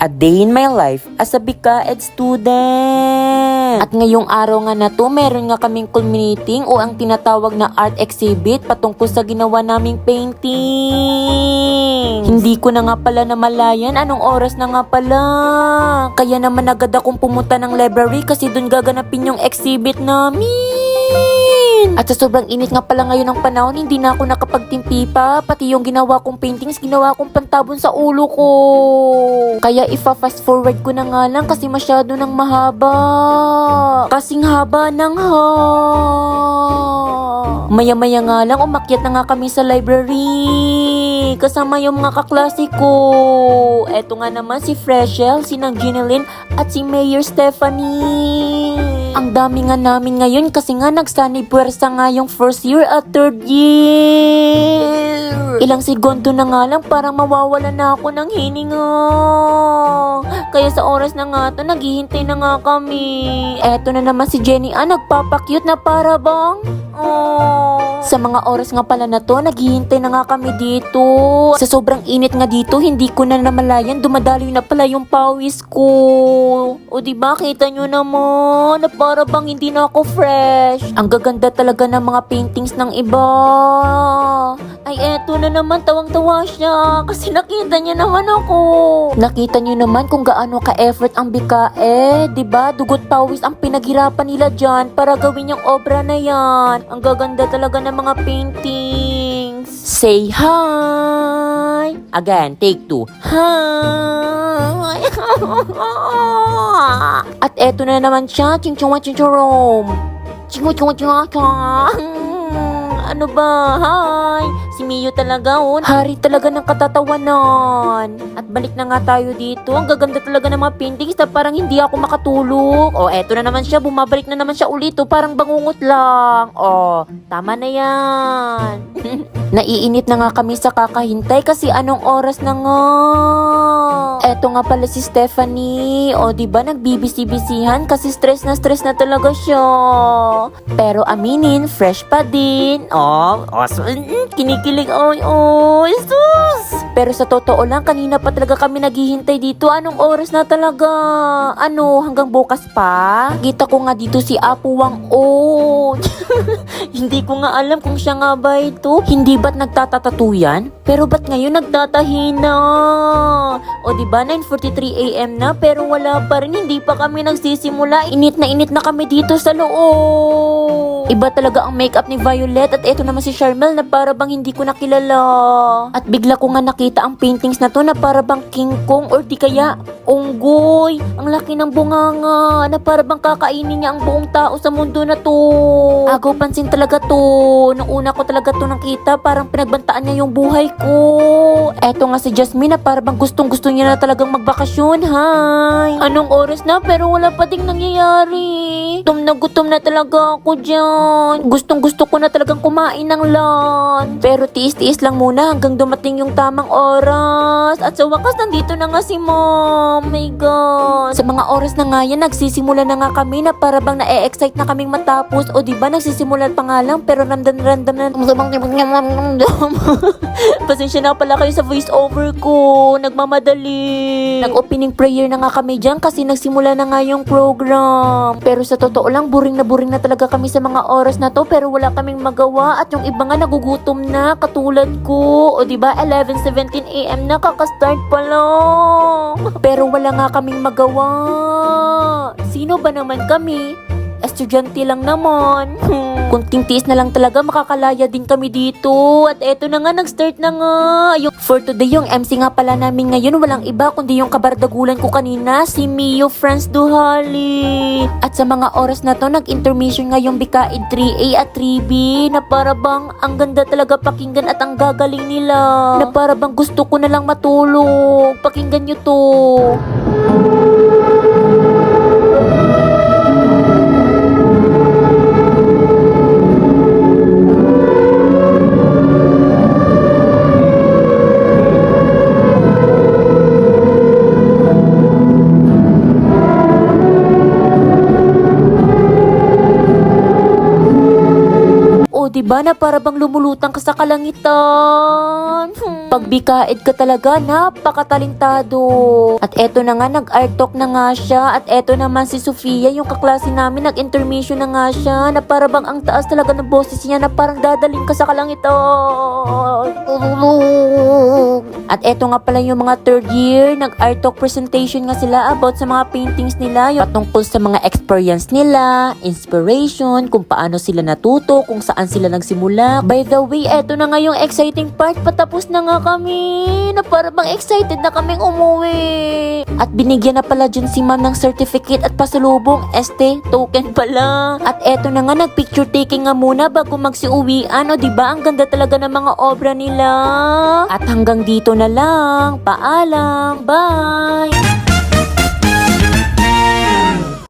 A day in my life as a BCAED student. At ngayong araw nga na to, meron nga kaming culminating o ang tinatawag na art exhibit patungkol sa ginawa naming painting. Hindi ko na nga pala namalayan anong oras na nga pala. Kaya naman agad akong pumunta ng library kasi dun gaganapin yung exhibit namin. At sa sobrang init nga pala ngayon ng panahon, hindi na ako nakapagtimpi pa. Pati yung ginawa kong paintings, ginawa kong pantabon sa ulo ko. Kaya ifa-fast forward ko na nga lang kasi masyado nang mahaba. Kasing haba ng Maya-maya nga lang, umakyat na nga kami sa library. Kasama yung mga kaklase ko. Eto nga naman si Freshel, si Nang Ginelyn, at si Mayor Stephanie. Ang dami nga namin ngayon kasi nga nagsanay puwersa nga yung first year at third year. Ilang segundo na nga lang parang mawawala na ako ng hininga. Kaya sa oras na nga to, naghihintay na nga kami. Eto na naman si Jenny nagpapakyut na para bang Sa mga oras nga pala na to, naghihintay na nga kami dito. Sa sobrang init nga dito, hindi ko na namalayan, dumadaloy na pala yung pawis ko. O diba, kita nyo naman, na para bang hindi na ako fresh. Ang gaganda talaga ng mga paintings ng iba. Ay, eto na naman, tawang-tawa siya, kasi nakita niya naman ako. Nakita nyo naman kung gaano ka-effort ang BCAED, diba? Dugot pawis ang pinaghirapan nila dyan para gawin yung obra na yan. Ang gaganda talaga ng mga paintings. Say hi! Again, take 2. Hi! At eto na naman siya, ching-chong-ching-chong. Ching-chong-ching-chong. Ano ba? Hi! Si Mio talaga, hari talaga ng katatawanan. At balik na nga tayo dito. Ang gaganda talaga ng mga paintings na parang hindi ako makatulog. Eto na naman siya. Bumabalik na naman siya ulit. Parang bangungot lang. Tama na yan. Naiinit na nga kami sa kakahintay kasi anong oras na nga. Eto nga pala si Stephanie. Diba nagbibisi-bisihan kasi stress na talaga siya. Pero aminin, fresh pa din. Kinikilig. Jesus! Pero sa totoo lang, kanina pa talaga kami naghihintay dito. Anong oras na talaga? Hanggang bukas pa? Kita ko nga dito si Apo Wang Hindi ko nga alam kung siya nga ba ito. Hindi ba't nagtatatato yan? Pero ba't ngayon nagtatahi na? Diba 9:43 AM na pero wala pa rin. Hindi pa kami nagsisimula. Init na kami dito sa loob. Iba talaga ang makeup ni Violet at eto naman si Charmel na para bang hindi ko nakilala. At bigla ko nga nakita ang paintings na to na para bang King Kong or di kaya unggoy. Ang laki ng bunganga na para bang kakainin niya ang buong tao sa mundo na to. Agaw pansin talaga to. Nung una ko talaga to nakita, parang pinagbantaan niya yung buhay ko. Eto nga si Jasmine na para bang gustong-gusto niya na talagang magbakasyon. Hi! Anong oras na pero wala pa ding nangyayari. Gutom na talaga ako dyan. Gustong-gusto ko na talagang kumain ng lunch. Pero tiis-tiis lang muna hanggang dumating yung tamang oras. At sa wakas, nandito na nga si Mom. My God. Sa mga oras na nga yan, nagsisimula na nga kami na para bang na-excite na kaming matapos. Diba, nagsisimulan pa nga lang pero random na Pasensya na pala kayo sa voice over ko. Nagmamadali. Nag-opening prayer na nga kami dyan kasi nagsimula na nga yung program. Pero sa totoo lang, buring na talaga kami sa mga oras na to pero wala kaming magawa at yung iba nga nagugutom na katulad ko. Diba 11:17 AM na kakastart pa lang. Pero wala nga kaming magawa. Sino ba naman kami? Estudyante lang naman. Kunting tiis na lang talaga makakalaya din kami dito. At eto na nga, nag-start na nga. For today, yung MC nga pala namin ngayon, walang iba kundi yung kabardagulan ko kanina, si Mio Franz Duhali. At sa mga oras na to, nag-intermission nga yung BCAED 3A at 3B na para bang ang ganda talaga pakinggan at ang gagaling nila. Na para bang gusto ko na lang matulog. Pakinggan nyo to. diba na para bang lumulutang ka sa kalangitan? Pagbikaid ka talaga, napakatalintado. At eto na nga, nag-art talk na nga siya. At eto naman si Sofia, yung kaklase namin, nag-intermission na nga siya. Na para bang ang taas talaga ng boses niya na parang dadaling ka sa kalangitan. At eto nga pala yung mga third year, nag-art talk presentation nga sila about sa mga paintings nila, yung patungkol sa mga experience nila, inspiration, kung paano sila natuto, kung saan sila nagsimula. By the way, eto na nga yung exciting part, patapos na nga kami, na para bang excited na kaming umuwi. At binigyan na pala dyan si ma'am ng certificate at pasalubong, token pala. At eto na nga, nag-picture taking nga muna bago magsiuwian, o diba, ang ganda talaga ng mga obra nila. At hanggang dito na lang, paalam, bye!